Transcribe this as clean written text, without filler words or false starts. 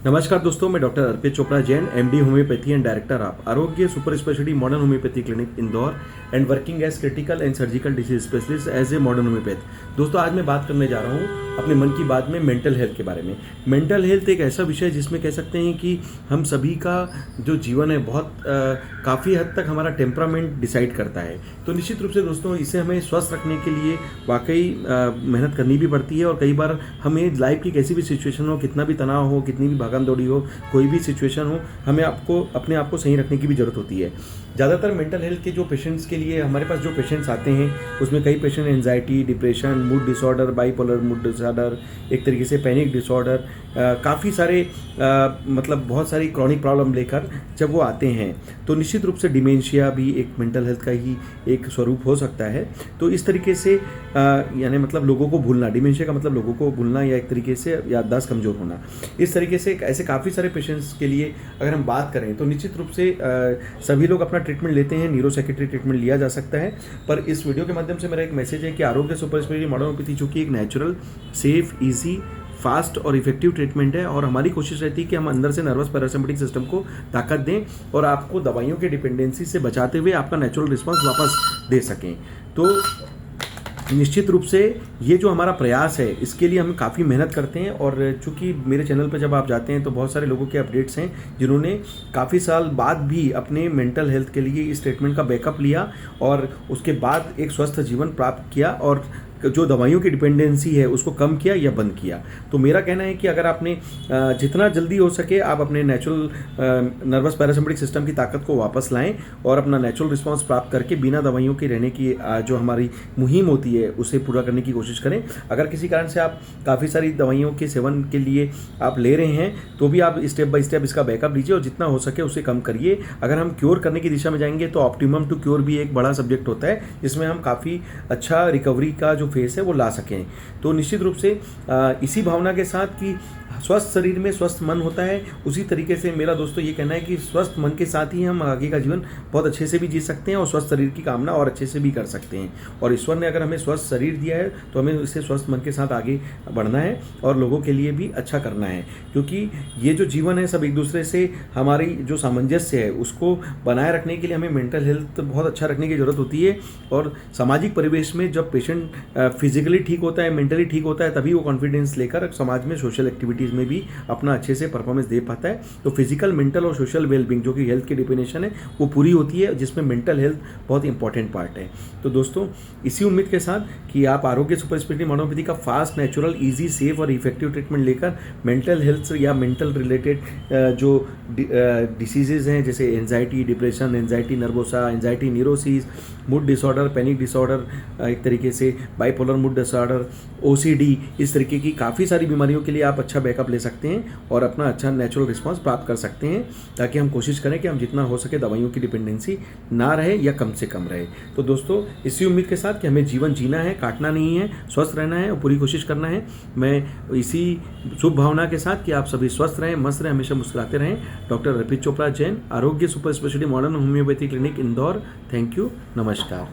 नमस्कार दोस्तों, मैं doctor Arpit Chopra Jain, MD homeopathy and director of Arogya super speciality modern homeopathy clinic Indore and working as critical and surgical disease specialist as a modern homeopath. दोस्तों, आज मैं बात करने जा रहा हूँ अपने मन की बात में मेंटल हेल्थ के बारे में। मेंटल हेल्थ एक ऐसा विषय है जिसमें कह सकते हैं कि हम सभी का जो जीवन है बहुत काफ़ी हद तक हमारा टेम्परामेंट डिसाइड करता है। तो निश्चित रूप से दोस्तों, इसे हमें स्वस्थ रखने के लिए वाकई मेहनत करनी भी पड़ती है और कई बार हमें लाइफ की कैसी भी सिचुएशन हो, कितना भी तनाव हो, कितनी भी भागम दौड़ी हो, कोई भी सिचुएशन हो, हमें अपने आप को सही रखने की भी ज़रूरत होती है। ज़्यादातर मेंटल हेल्थ के जो पेशेंट्स के लिए हमारे पास जो पेशेंट्स आते हैं उसमें कई patient anxiety, depression, mood disorder, bipolar mood disorder, एक तरीके से पैनिक डिसऑर्डर, काफ़ी सारे मतलब बहुत सारी क्रॉनिक प्रॉब्लम लेकर जब वो आते हैं तो निश्चित रूप से डिमेंशिया भी एक मेंटल हेल्थ का ही एक स्वरूप हो सकता है। तो इस तरीके से यानी मतलब लोगों को भूलना, डिमेंशिया का मतलब लोगों को भूलना या एक तरीके से याददाश्त कमज़ोर होना। इस तरीके से ऐसे काफ़ी सारे पेशेंट्स के लिए अगर हम बात करें तो निश्चित रूप से सभी लोग अपना ट्रीटमेंट लेते हैं, न्यूरोसाइकेट्री ट्रीटमेंट लिया जा सकता है। पर इस वीडियो के माध्यम से मेरा एक मैसेज है कि आरोग्य सुपर स्पेशलिटी मॉडर्न होम्योपैथी जो कि एक नेचुरल, सेफ, ईजी, फास्ट और इफेक्टिव ट्रीटमेंट है और हमारी कोशिश रहती है कि हम अंदर से नर्वस पैरासिम्पैथिक सिस्टम को ताकत दें और आपको दवाइयों के डिपेंडेंसी से बचाते हुए आपका नेचुरल रिस्पांस वापस दे सकें। तो निश्चित रूप से ये जो हमारा प्रयास है इसके लिए हम काफ़ी मेहनत करते हैं और चूंकि मेरे चैनल पर जब आप जाते हैं तो बहुत सारे लोगों के अपडेट्स हैं जिन्होंने काफ़ी साल बाद भी अपने मेंटल हेल्थ के लिए इस ट्रीटमेंट का बैकअप लिया और उसके बाद एक स्वस्थ जीवन प्राप्त किया और जो दवाइयों की डिपेंडेंसी है उसको कम किया या बंद किया। तो मेरा कहना है कि अगर आपने जितना जल्दी हो सके आप अपने नेचुरल नर्वस पैरासिम्पैथिक सिस्टम की ताकत को वापस लाएं और अपना नेचुरल रिस्पांस प्राप्त करके बिना दवाइयों के रहने की जो हमारी मुहिम होती है उसे पूरा करने की कोशिश करें। अगर किसी कारण से आप काफ़ी सारी दवाइयों के सेवन के लिए आप ले रहे हैं तो भी आप स्टेप बाय स्टेप इसका बैकअप लीजिए और जितना हो सके उसे कम करिए। अगर हम क्योर करने की दिशा में जाएंगे तो ऑप्टिमम टू क्योर भी एक बड़ा सब्जेक्ट होता है जिसमें हम काफ़ी अच्छा रिकवरी का जो फेस है वो ला सकें। तो निश्चित रूप से इसी भावना के साथ कि स्वस्थ शरीर में स्वस्थ मन होता है, उसी तरीके से मेरा दोस्तों ये कहना है कि स्वस्थ मन के साथ ही हम आगे का जीवन बहुत अच्छे से भी जी सकते हैं और स्वस्थ शरीर की कामना और अच्छे से भी कर सकते हैं। और ईश्वर ने अगर हमें स्वस्थ शरीर दिया है तो हमें इससे स्वस्थ मन के साथ आगे बढ़ना है और लोगों के लिए भी अच्छा करना है, क्योंकि ये जो जीवन है सब एक दूसरे से हमारी जो सामंजस्य है उसको बनाए रखने के लिए हमें मेंटल हेल्थ बहुत अच्छा रखने की ज़रूरत होती है। और सामाजिक परिवेश में जब पेशेंट फिजिकली ठीक होता है, मेंटली ठीक होता है, तभी वो कॉन्फिडेंस लेकर समाज में सोशल एक्टिविटीज़ में भी अपना अच्छे से परफॉर्मेंस दे पाता है। तो फिजिकल, मेंटल और सोशल वेलबींग जो कि हेल्थ की डिफिनेशन है वो पूरी होती है, जिसमें मेंटल हेल्थ बहुत इंपॉर्टेंट पार्ट है। तो दोस्तों, इसी उम्मीद के साथ कि आप आरोग्य सुपर स्पेशलिटी मॉडर्न होम्योपैथी का फास्ट, नेचुरल, इजी, सेफ और इफेक्टिव ट्रीटमेंट लेकर मेंटल हेल्थ या मेंटल रिलेटेड जो डिसीजेज हैं जैसे anxiety, depression, anxiety nervosa, anxiety neurosis, mood disorder, panic disorder, एक तरीके से बाइपोलर मूड डिसऑर्डर, ओसीडी, इस तरीके की काफ़ी सारी बीमारियों के लिए आप अच्छा बैकअप ले सकते हैं और अपना अच्छा नेचुरल रिस्पांस प्राप्त कर सकते हैं, ताकि हम कोशिश करें कि हम जितना हो सके दवाइयों की डिपेंडेंसी ना रहे या कम से कम रहे। तो दोस्तों, इसी उम्मीद के साथ कि हमें जीवन जीना है, काटना नहीं है, स्वस्थ रहना है और पूरी कोशिश करना है, मैं इसी शुभ भावना के साथ कि आप सभी स्वस्थ रहें, मस्त रहें, हमेशा मुस्कुराते रहें। डॉक्टर अर्पित चोपड़ा जैन, आरोग्य super speciality modern homeopathy clinic Indore. Thank you, नमस्कार।